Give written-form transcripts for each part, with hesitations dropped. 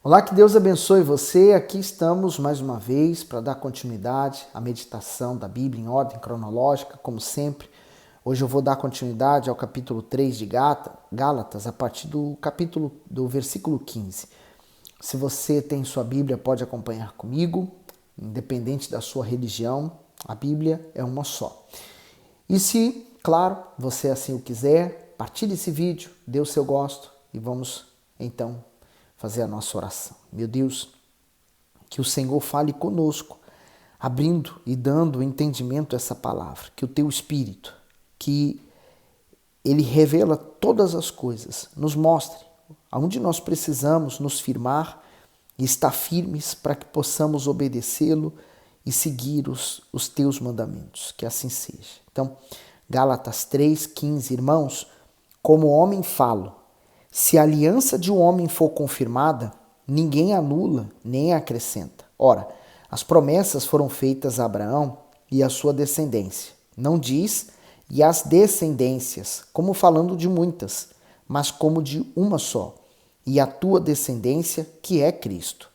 Olá, que Deus abençoe você. Aqui estamos mais uma vez para dar continuidade à meditação da Bíblia em ordem cronológica, como sempre. Hoje eu vou dar continuidade ao capítulo 3 de Gálatas, a partir do versículo 15. Se você tem sua Bíblia, pode acompanhar comigo, independente da sua religião, a Bíblia é uma só. E se, claro, você assim o quiser, partilhe esse vídeo, dê o seu gosto e vamos então fazer a nossa oração. Meu Deus, que o Senhor fale conosco, abrindo e dando entendimento a essa palavra. Que o teu Espírito, que ele revela todas as coisas, nos mostre aonde nós precisamos nos firmar e estar firmes para que possamos obedecê-lo e seguir os teus mandamentos. Que assim seja. Então, Gálatas 3:15, irmãos, como homem falo. Se a aliança de um homem for confirmada, ninguém anula nem acrescenta. Ora, as promessas foram feitas a Abraão e à sua descendência. Não diz e as descendências, como falando de muitas, mas como de uma só, e a tua descendência, que é Cristo.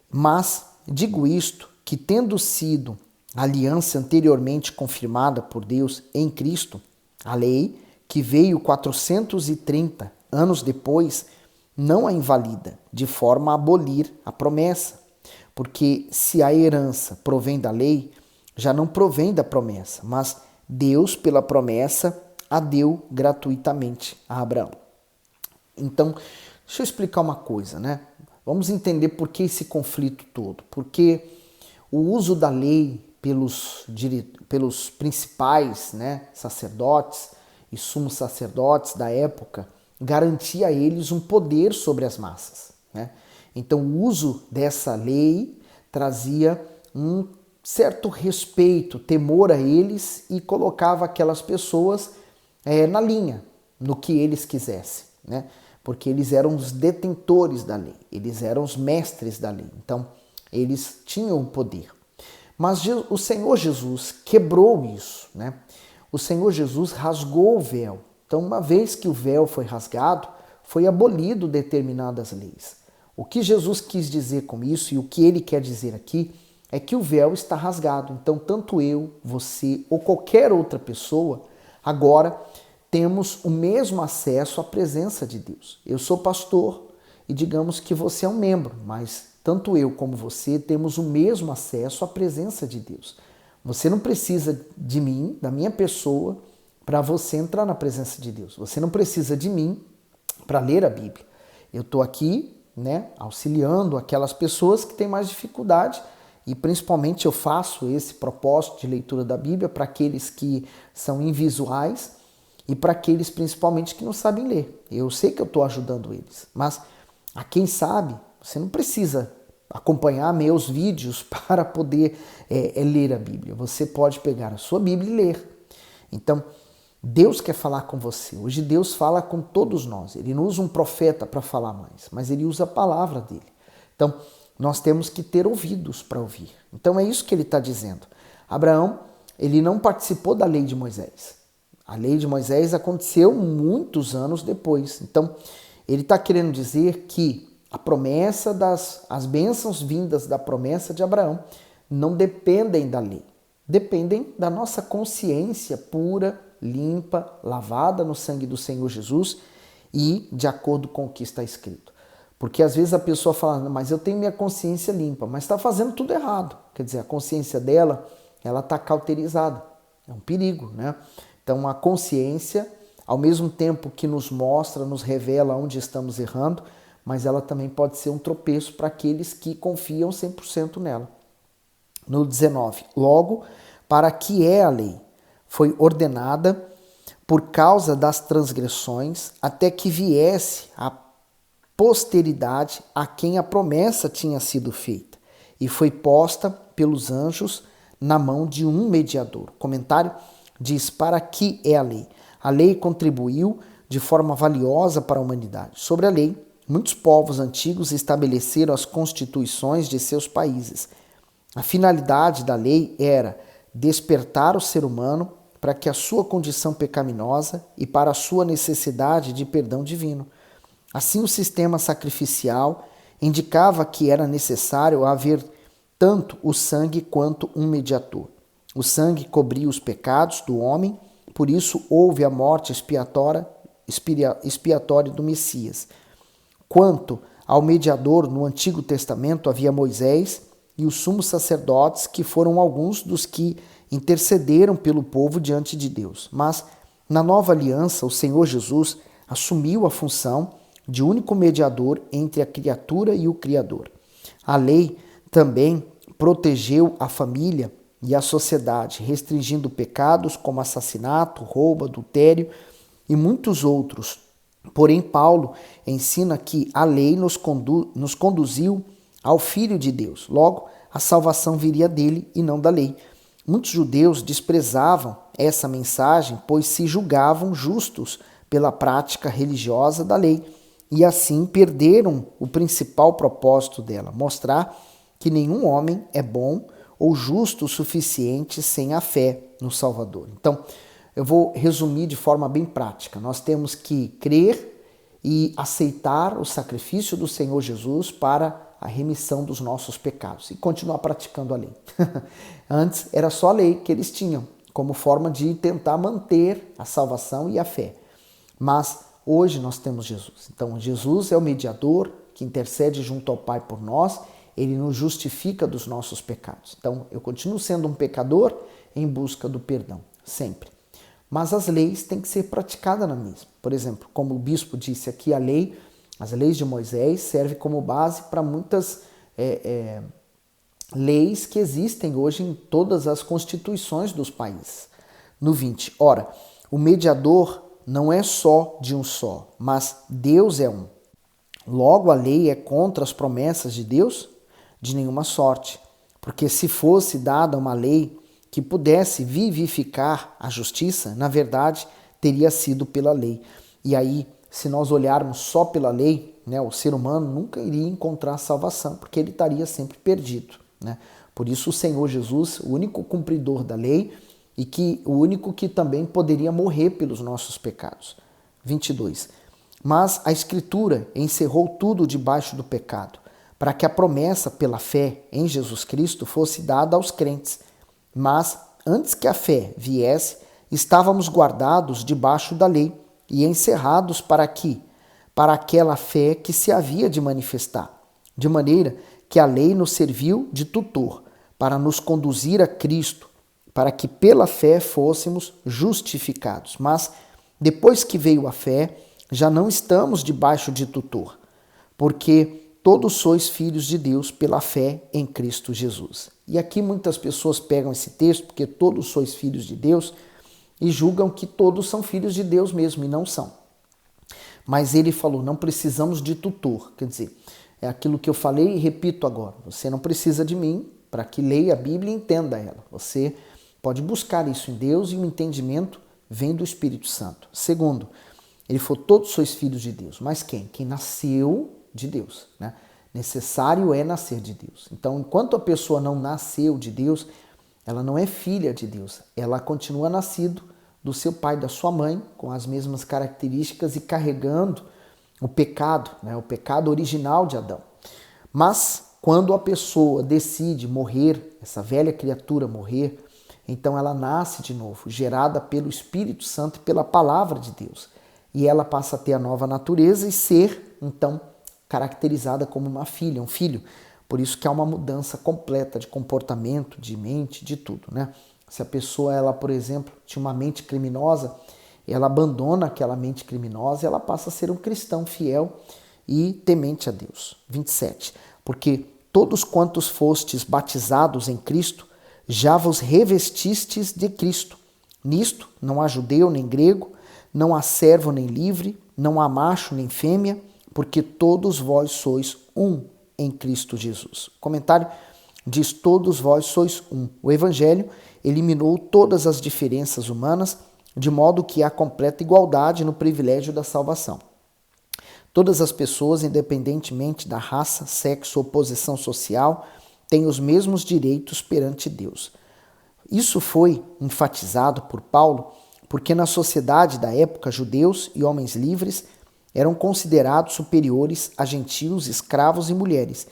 Mas digo isto, que tendo sido a aliança anteriormente confirmada por Deus em Cristo, a lei, que veio 430 anos depois, não a invalida, de forma a abolir a promessa. Porque se a herança provém da lei, já não provém da promessa, mas Deus, pela promessa, a deu gratuitamente a Abraão. Então, deixa eu explicar uma coisa, né? Vamos entender por que esse conflito todo. Porque o uso da lei pelos principais, né, sacerdotes e sumos sacerdotes da época garantia a eles um poder sobre as massas, né? Então o uso dessa lei trazia um certo respeito, temor a eles e colocava aquelas pessoas na linha, no que eles quisessem, né? Porque eles eram os detentores da lei, eles eram os mestres da lei, então eles tinham o poder. Mas o Senhor Jesus quebrou isso, né? O Senhor Jesus rasgou o véu. Então, uma vez que o véu foi rasgado, foi abolido determinadas leis. O que Jesus quis dizer com isso e o que ele quer dizer aqui é que o véu está rasgado. Então, tanto eu, você ou qualquer outra pessoa, agora temos o mesmo acesso à presença de Deus. Eu sou pastor e digamos que você é um membro, mas tanto eu como você temos o mesmo acesso à presença de Deus. Você não precisa de mim, da minha pessoa, para você entrar na presença de Deus. Você não precisa de mim para ler a Bíblia. Eu estou aqui, né, auxiliando aquelas pessoas que têm mais dificuldade e principalmente eu faço esse propósito de leitura da Bíblia para aqueles que são invisuais e para aqueles principalmente que não sabem ler. Eu sei que eu estou ajudando eles, mas a quem sabe, você não precisa acompanhar meus vídeos para poder ler a Bíblia. Você pode pegar a sua Bíblia e ler. Então, Deus quer falar com você. Hoje Deus fala com todos nós. Ele não usa um profeta para falar mais, mas ele usa a palavra dele. Então, nós temos que ter ouvidos para ouvir. Então, é isso que ele está dizendo. Abraão, ele não participou da lei de Moisés. A lei de Moisés aconteceu muitos anos depois. Então, ele está querendo dizer que a promessa as bênçãos vindas da promessa de Abraão não dependem da lei. Dependem da nossa consciência pura, limpa, lavada no sangue do Senhor Jesus e de acordo com o que está escrito. Porque às vezes a pessoa fala, mas eu tenho minha consciência limpa, mas está fazendo tudo errado. Quer dizer, a consciência dela, ela está cauterizada. É um perigo, né? Então a consciência, ao mesmo tempo que nos mostra, nos revela onde estamos errando, mas ela também pode ser um tropeço para aqueles que confiam 100% nela. No 19, logo, para que é a lei? Foi ordenada por causa das transgressões, até que viesse a posteridade a quem a promessa tinha sido feita, e foi posta pelos anjos na mão de um mediador. O comentário diz, para que é a lei? A lei contribuiu de forma valiosa para a humanidade. Sobre a lei, muitos povos antigos estabeleceram as constituições de seus países. A finalidade da lei era despertar o ser humano para que a sua condição pecaminosa e para a sua necessidade de perdão divino. Assim, o sistema sacrificial indicava que era necessário haver tanto o sangue quanto um mediador. O sangue cobria os pecados do homem, por isso houve a morte expiatória do Messias. Quanto ao mediador, no Antigo Testamento havia Moisés e os sumos sacerdotes, que foram alguns dos que intercederam pelo povo diante de Deus. Mas, na nova aliança, o Senhor Jesus assumiu a função de único mediador entre a criatura e o Criador. A lei também protegeu a família e a sociedade, restringindo pecados como assassinato, roubo, adultério e muitos outros. Porém, Paulo ensina que a lei nos conduziu ao Filho de Deus. Logo, a salvação viria dele e não da lei. Muitos judeus desprezavam essa mensagem, pois se julgavam justos pela prática religiosa da lei e assim perderam o principal propósito dela, mostrar que nenhum homem é bom ou justo o suficiente sem a fé no Salvador. Então, eu vou resumir de forma bem prática. Nós temos que crer e aceitar o sacrifício do Senhor Jesus para a remissão dos nossos pecados e continuar praticando a lei. Antes era só a lei que eles tinham, como forma de tentar manter a salvação e a fé. Mas hoje nós temos Jesus. Então Jesus é o mediador que intercede junto ao Pai por nós, ele nos justifica dos nossos pecados. Então eu continuo sendo um pecador em busca do perdão, sempre. Mas as leis têm que ser praticadas na mesma. Por exemplo, como o bispo disse aqui, as leis de Moisés servem como base para muitas leis que existem hoje em todas as constituições dos países. No 20, ora, o mediador não é só de um só, mas Deus é um. Logo, a lei é contra as promessas de Deus? De nenhuma sorte. Porque se fosse dada uma lei que pudesse vivificar a justiça, na verdade, teria sido pela lei. E aí, se nós olharmos só pela lei, né, o ser humano nunca iria encontrar salvação, porque ele estaria sempre perdido, né? Por isso o Senhor Jesus, o único cumpridor da lei e o único que também poderia morrer pelos nossos pecados. 22. Mas a Escritura encerrou tudo debaixo do pecado, para que a promessa pela fé em Jesus Cristo fosse dada aos crentes. Mas, antes que a fé viesse, estávamos guardados debaixo da lei e encerrados para aquela fé que se havia de manifestar. De maneira que a lei nos serviu de tutor para nos conduzir a Cristo, para que pela fé fôssemos justificados. Mas, depois que veio a fé, já não estamos debaixo de tutor, porque todos sois filhos de Deus pela fé em Cristo Jesus. E aqui muitas pessoas pegam esse texto, porque todos sois filhos de Deus, e julgam que todos são filhos de Deus mesmo, e não são. Mas ele falou, não precisamos de tutor. Quer dizer, é aquilo que eu falei e repito agora. Você não precisa de mim para que leia a Bíblia e entenda ela. Você pode buscar isso em Deus e o entendimento vem do Espírito Santo. Segundo, ele falou, todos sois filhos de Deus. Mas quem? Quem nasceu de Deus, né? Necessário é nascer de Deus. Então, enquanto a pessoa não nasceu de Deus, ela não é filha de Deus. Ela continua nascido do seu pai e da sua mãe, com as mesmas características e carregando o pecado, né? O pecado original de Adão. Mas, quando a pessoa decide morrer, essa velha criatura morrer, então ela nasce de novo, gerada pelo Espírito Santo e pela palavra de Deus. E ela passa a ter a nova natureza e ser, então, caracterizada como uma filha, um filho. Por isso que há uma mudança completa de comportamento, de mente, de tudo, né? Se a pessoa, ela, por exemplo, tinha uma mente criminosa, ela abandona aquela mente criminosa e ela passa a ser um cristão fiel e temente a Deus. 27. Porque todos quantos fostes batizados em Cristo, já vos revestistes de Cristo. Nisto não há judeu nem grego, não há servo nem livre, não há macho nem fêmea, porque todos vós sois um em Cristo Jesus. O comentário diz, todos vós sois um. O Evangelho eliminou todas as diferenças humanas, de modo que há completa igualdade no privilégio da salvação. Todas as pessoas, independentemente da raça, sexo ou posição social, têm os mesmos direitos perante Deus. Isso foi enfatizado por Paulo, porque na sociedade da época, judeus e homens livres eram considerados superiores a gentios, escravos e mulheres.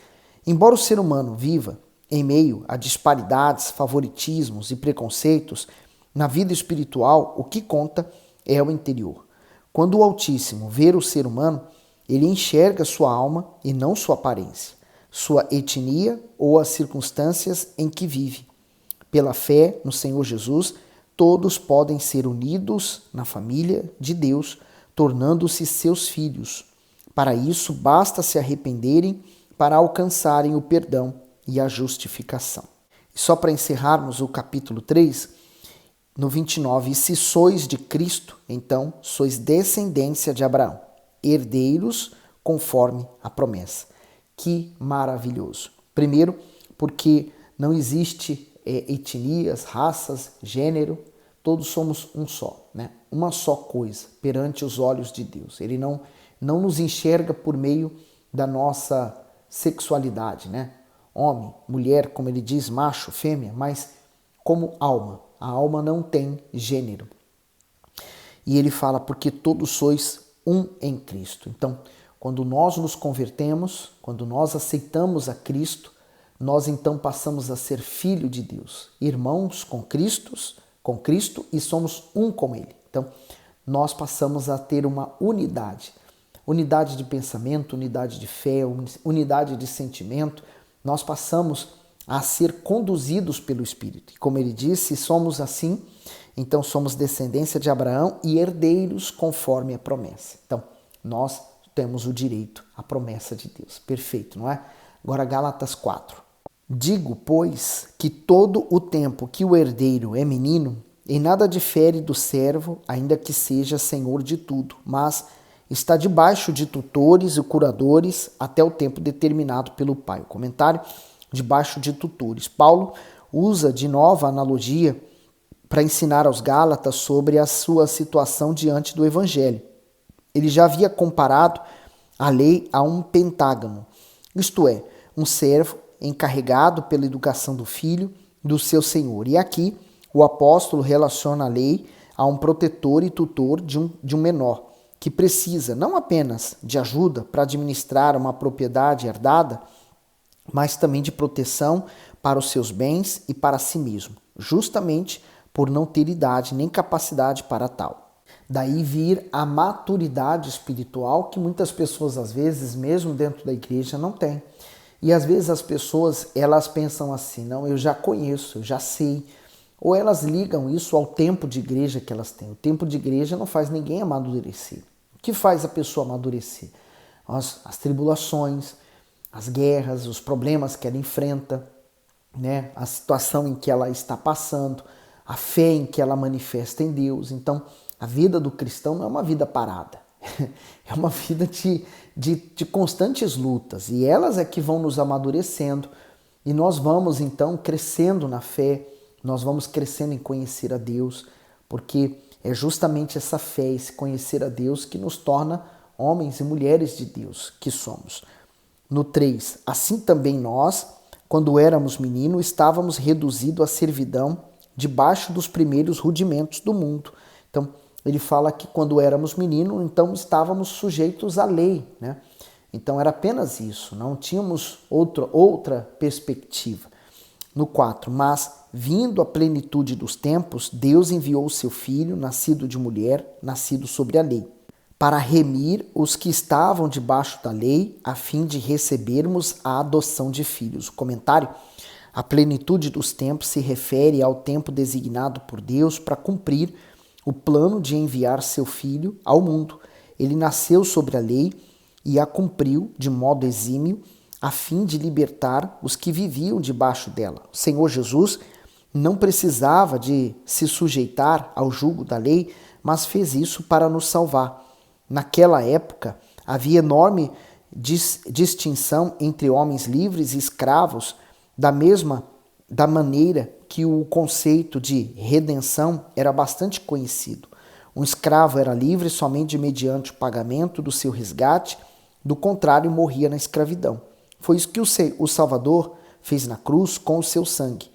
Embora o ser humano viva em meio a disparidades, favoritismos e preconceitos, na vida espiritual o que conta é o interior. Quando o Altíssimo vê o ser humano, ele enxerga sua alma e não sua aparência, sua etnia ou as circunstâncias em que vive. Pela fé no Senhor Jesus, todos podem ser unidos na família de Deus, tornando-se seus filhos. Para isso, basta se arrependerem para alcançarem o perdão e a justificação. E só para encerrarmos o capítulo 3, no 29, e se sois de Cristo, então sois descendência de Abraão, herdeiros conforme a promessa. Que maravilhoso! Primeiro, porque não existe etnias, raças, gênero, todos somos um só, né? Uma só coisa perante os olhos de Deus. Ele não nos enxerga por meio da nossa sexualidade, né? Homem, mulher, como ele diz, macho, fêmea, mas como alma. A alma não tem gênero. E ele fala, porque todos sois um em Cristo. Então, quando nós nos convertemos, quando nós aceitamos a Cristo, nós então passamos a ser filho de Deus, irmãos com Cristo e somos um com Ele. Então, nós passamos a ter uma unidade de pensamento, unidade de fé, unidade de sentimento. Nós passamos a ser conduzidos pelo Espírito. E como ele disse, somos assim, então somos descendência de Abraão e herdeiros conforme a promessa. Então, nós temos o direito à promessa de Deus. Perfeito, não é? Agora, Gálatas 4. Digo, pois, que todo o tempo que o herdeiro é menino, em nada difere do servo, ainda que seja senhor de tudo, mas está debaixo de tutores e curadores até o tempo determinado pelo Pai. O comentário, debaixo de tutores. Paulo usa de nova analogia para ensinar aos Gálatas sobre a sua situação diante do Evangelho. Ele já havia comparado a lei a um pentágono, isto é, um servo encarregado pela educação do filho do seu senhor. E aqui o apóstolo relaciona a lei a um protetor e tutor de um menor, que precisa não apenas de ajuda para administrar uma propriedade herdada, mas também de proteção para os seus bens e para si mesmo, justamente por não ter idade nem capacidade para tal. Daí vir a maturidade espiritual que muitas pessoas, às vezes, mesmo dentro da igreja, não têm. E às vezes as pessoas, elas pensam assim, não, eu já conheço, eu já sei. Ou elas ligam isso ao tempo de igreja que elas têm. O tempo de igreja não faz ninguém amadurecer. O que faz a pessoa amadurecer? As tribulações, as guerras, os problemas que ela enfrenta, né? A situação em que ela está passando, a fé em que ela manifesta em Deus. Então, a vida do cristão não é uma vida parada, é uma vida de constantes lutas, e elas é que vão nos amadurecendo, e nós vamos então crescendo na fé, nós vamos crescendo em conhecer a Deus, porque é justamente essa fé, esse conhecer a Deus que nos torna homens e mulheres de Deus que somos. No 3, assim também nós, quando éramos meninos, estávamos reduzidos à servidão debaixo dos primeiros rudimentos do mundo. Então, ele fala que quando éramos meninos, então estávamos sujeitos à lei, né? Então era apenas isso, não tínhamos outra perspectiva. No 4, mas vindo a plenitude dos tempos, Deus enviou o seu Filho, nascido de mulher, nascido sobre a lei, para remir os que estavam debaixo da lei, a fim de recebermos a adoção de filhos. O comentário, a plenitude dos tempos se refere ao tempo designado por Deus para cumprir o plano de enviar seu Filho ao mundo. Ele nasceu sobre a lei e a cumpriu de modo exímio, a fim de libertar os que viviam debaixo dela. O Senhor Jesus não precisava de se sujeitar ao jugo da lei, mas fez isso para nos salvar. Naquela época, havia enorme distinção entre homens livres e escravos, da maneira que o conceito de redenção era bastante conhecido. Um escravo era livre somente mediante o pagamento do seu resgate, do contrário, morria na escravidão. Foi isso que o Salvador fez na cruz com o seu sangue.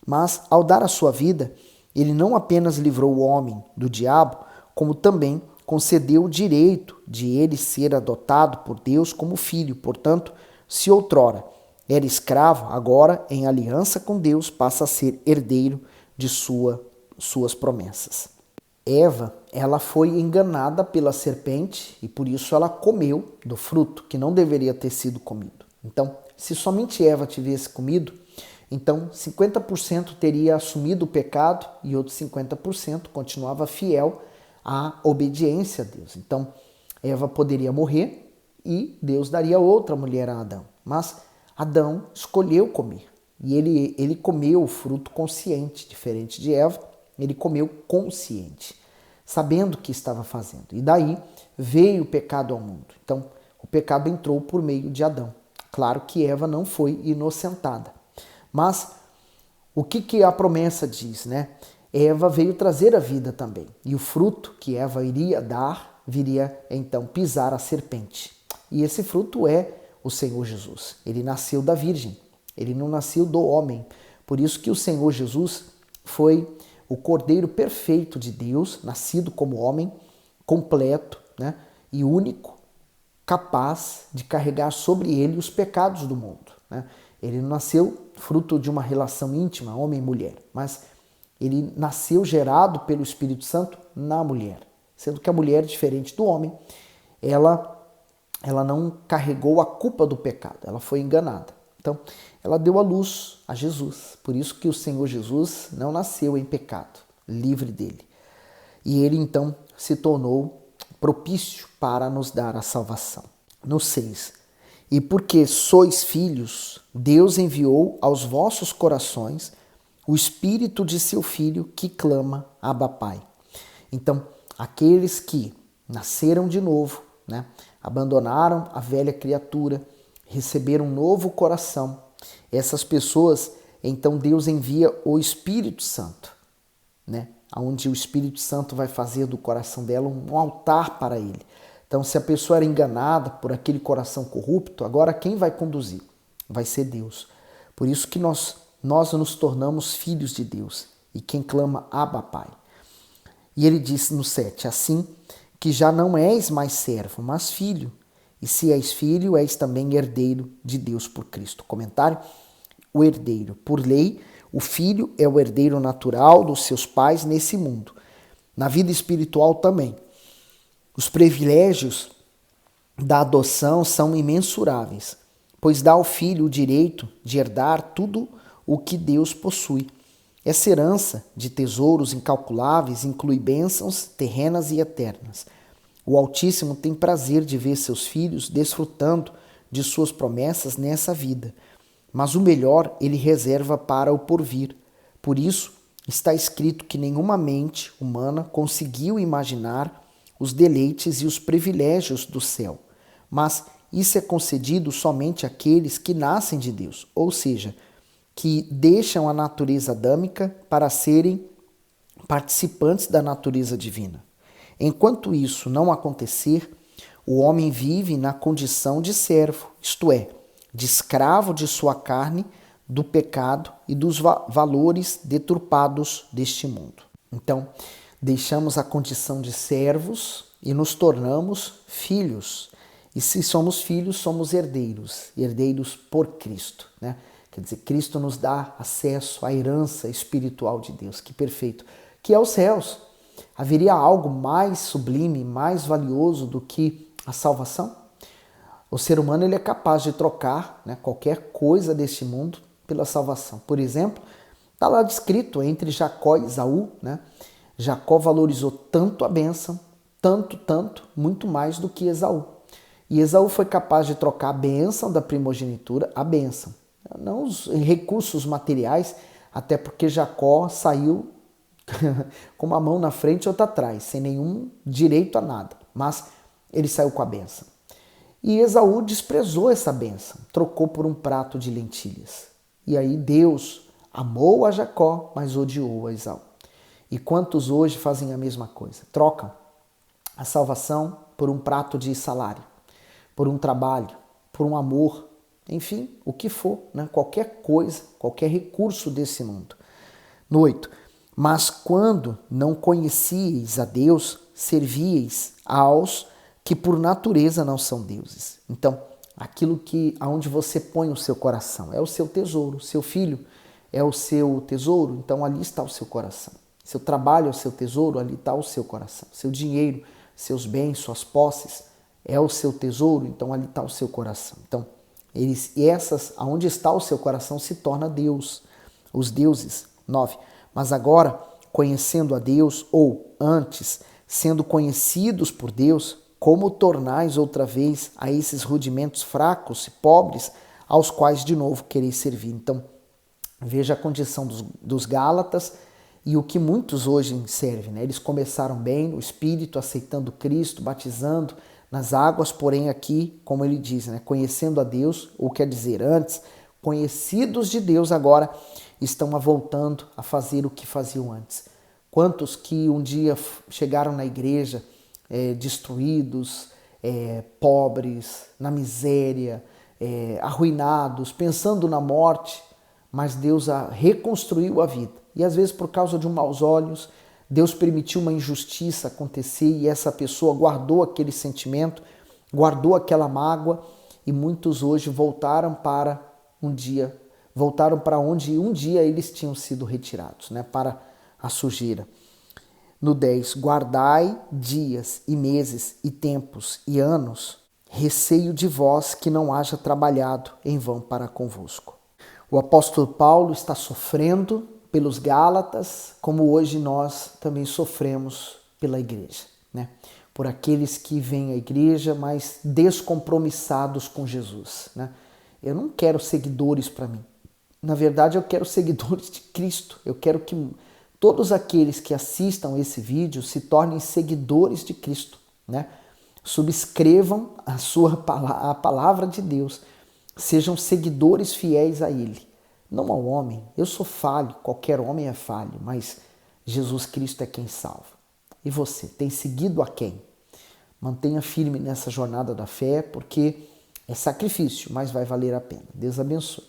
Mas, ao dar a sua vida, ele não apenas livrou o homem do diabo, como também concedeu o direito de ele ser adotado por Deus como filho. Portanto, se outrora era escravo, agora, em aliança com Deus, passa a ser herdeiro de suas promessas. Eva, ela foi enganada pela serpente e por isso ela comeu do fruto que não deveria ter sido comido. Então, se somente Eva tivesse comido, então 50% teria assumido o pecado e outros 50% continuava fiel à obediência a Deus. Então, Eva poderia morrer e Deus daria outra mulher a Adão. Mas Adão escolheu comer e ele comeu o fruto consciente, diferente de Eva, ele comeu consciente, sabendo o que estava fazendo. E daí veio o pecado ao mundo. Então, o pecado entrou por meio de Adão. Claro que Eva não foi inocentada. Mas o que a promessa diz, né? Eva veio trazer a vida também. E o fruto que Eva iria dar, viria então pisar a serpente. E esse fruto é o Senhor Jesus. Ele nasceu da Virgem. Ele não nasceu do homem. Por isso que o Senhor Jesus foi o Cordeiro perfeito de Deus, nascido como homem, completo, né? E único, capaz de carregar sobre ele os pecados do mundo, né? Ele não nasceu fruto de uma relação íntima, homem e mulher, mas ele nasceu gerado pelo Espírito Santo na mulher. Sendo que a mulher, diferente do homem, ela não carregou a culpa do pecado, ela foi enganada. Então, ela deu à luz a Jesus. Por isso que o Senhor Jesus não nasceu em pecado, livre dele. E ele, então, se tornou propício para nos dar a salvação. No 6. E porque sois filhos, Deus enviou aos vossos corações o Espírito de seu Filho que clama, Abba Pai. Então, aqueles que nasceram de novo, né, abandonaram a velha criatura, receberam um novo coração, essas pessoas, então Deus envia o Espírito Santo, né, onde o Espírito Santo vai fazer do coração dela um altar para ele. Então, se a pessoa era enganada por aquele coração corrupto, agora quem vai conduzir? Vai ser Deus. Por isso que nós nos tornamos filhos de Deus. E quem clama, Abba, Pai. E ele disse no 7, assim que já não és mais servo, mas filho. E se és filho, és também herdeiro de Deus por Cristo. Comentário, o herdeiro. Por lei, o filho é o herdeiro natural dos seus pais nesse mundo. Na vida espiritual também. Os privilégios da adoção são imensuráveis, pois dá ao filho o direito de herdar tudo o que Deus possui. Essa herança de tesouros incalculáveis inclui bênçãos terrenas e eternas. O Altíssimo tem prazer de ver seus filhos desfrutando de suas promessas nessa vida, mas o melhor ele reserva para o porvir. Por isso, está escrito que nenhuma mente humana conseguiu imaginar os deleites e os privilégios do céu, mas isso é concedido somente àqueles que nascem de Deus, ou seja, que deixam a natureza adâmica para serem participantes da natureza divina. Enquanto isso não acontecer, o homem vive na condição de servo, isto é, de escravo de sua carne, do pecado e dos valores deturpados deste mundo. Então, deixamos a condição de servos e nos tornamos filhos. E se somos filhos, somos herdeiros, herdeiros por Cristo, né? Quer dizer, Cristo nos dá acesso à herança espiritual de Deus, que perfeito, que é os céus. Haveria algo mais sublime, mais valioso do que a salvação? O ser humano ele é capaz de trocar, né, qualquer coisa deste mundo pela salvação. Por exemplo, está lá descrito entre Jacó e Esaú, né? Jacó valorizou tanto a bênção, tanto, muito mais do que Esaú. E Esaú foi capaz de trocar a bênção da primogenitura, a bênção, não os recursos materiais, até porque Jacó saiu com uma mão na frente e outra atrás, sem nenhum direito a nada, mas ele saiu com a bênção. E Esaú desprezou essa bênção, trocou por um prato de lentilhas. E aí Deus amou a Jacó, mas odiou a Esaú. E quantos hoje fazem a mesma coisa? Trocam a salvação por um prato de salário, por um trabalho, por um amor, enfim, o que for, né? Qualquer coisa, qualquer recurso desse mundo. No 8. Mas quando não conhecieis a Deus, servíeis aos que por natureza não são deuses. Então, aquilo que aonde você põe o seu coração é o seu tesouro. Seu filho é o seu tesouro, então ali está o seu coração. Seu trabalho é o seu tesouro, ali está o seu coração. Seu dinheiro, seus bens, suas posses é o seu tesouro, então ali está o seu coração. Então, aonde está o seu coração se torna Deus, os deuses. 9. Mas agora, conhecendo a Deus, ou antes, sendo conhecidos por Deus, como tornais outra vez a esses rudimentos fracos e pobres, aos quais de novo quereis servir? Então, veja a condição dos Gálatas e o que muitos hoje servem, né? Eles começaram bem no Espírito, aceitando Cristo, batizando nas águas, porém aqui, como ele diz, né? Conhecendo a Deus, ou quer dizer, antes, conhecidos de Deus, agora estão voltando a fazer o que faziam antes. Quantos que um dia chegaram na igreja destruídos, pobres, na miséria, arruinados, pensando na morte, mas Deus reconstruiu a vida. E às vezes por causa de maus olhos, Deus permitiu uma injustiça acontecer e essa pessoa guardou aquele sentimento, guardou aquela mágoa, e muitos hoje voltaram para onde um dia eles tinham sido retirados, né, para a sujeira. No 10, guardai dias e meses e tempos e anos, receio de vós que não haja trabalhado em vão para convosco. O apóstolo Paulo está sofrendo pelos Gálatas, como hoje nós também sofremos pela igreja, né? Por aqueles que vêm à igreja, mas descompromissados com Jesus, né? Eu não quero seguidores para mim. Na verdade, eu quero seguidores de Cristo. Eu quero que todos aqueles que assistam esse vídeo se tornem seguidores de Cristo, né? Subscrevam a palavra de Deus. Sejam seguidores fiéis a Ele. Não ao homem. Eu sou falho, qualquer homem é falho, mas Jesus Cristo é quem salva. E você, tem seguido a quem? Mantenha firme nessa jornada da fé, porque é sacrifício, mas vai valer a pena. Deus abençoe.